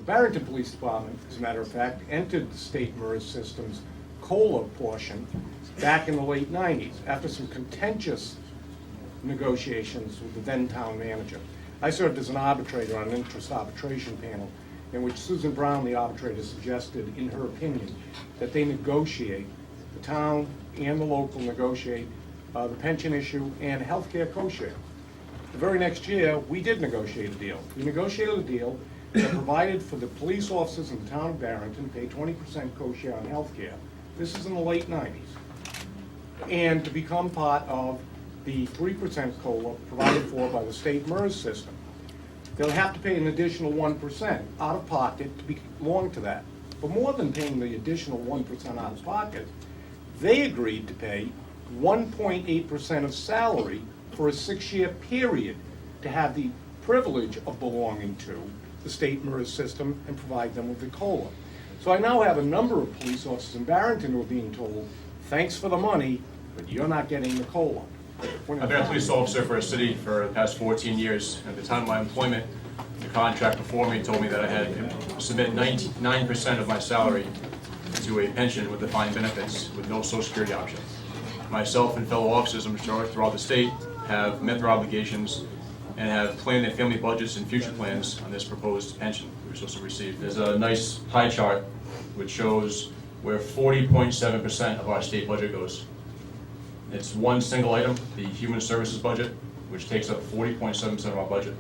Barrington Police Department, as a matter of fact, entered the state MERS system's COLA portion back in the late 90s after some contentious negotiations with the then town manager. I served as an arbitrator on an interest arbitration panel in which Susan Brown, the arbitrator, suggested, in her opinion, that they negotiate, the town and the local negotiate the pension issue and healthcare co-share. The very next year, we did negotiate a deal. We negotiated a deal that provided for the police officers in the town of Barrington to pay 20% co-share on healthcare. This is in the late 90s. And to become part of the 3% COLA provided for by the state MERS system. They'll have to pay an additional 1% out of pocket to belong to that. But more than paying the additional 1% out of pocket, they agreed to pay 1.8% of salary for a 6-year period to have the privilege of belonging to the state MERS system and provide them with the COLA. So I now have a number of police officers in Barrington who are being told, thanks for the money, but you're not getting the COLA. I've been a police officer for a city for the past 14 years. At the time of my employment, the contract before me told me that I had to submit 99% of my salary to a pension with defined benefits with no Social Security option. Myself and fellow officers, I'm sure, throughout the state have met their obligations and have planned their family budgets and future plans on this proposed pension we're supposed to receive. There's a nice pie chart which shows where 40.7% of our state budget goes. It's one single item, the human services budget, which takes up 40.7% of our budget.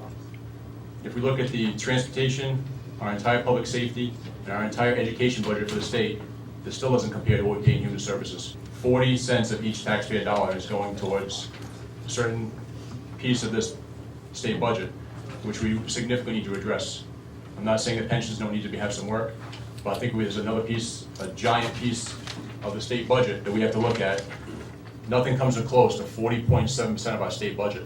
If we look at the transportation, our entire public safety, and our entire education budget for the state, this still doesn't compare to what we pay in human services. 40 cents of each taxpayer dollar is going towards a certain piece of this state budget, which we significantly need to address. I'm not saying that pensions don't need to have some work, but I think there's another piece, a giant piece of the state budget that we have to look at. Nothing comes close to 40.7% of our state budget.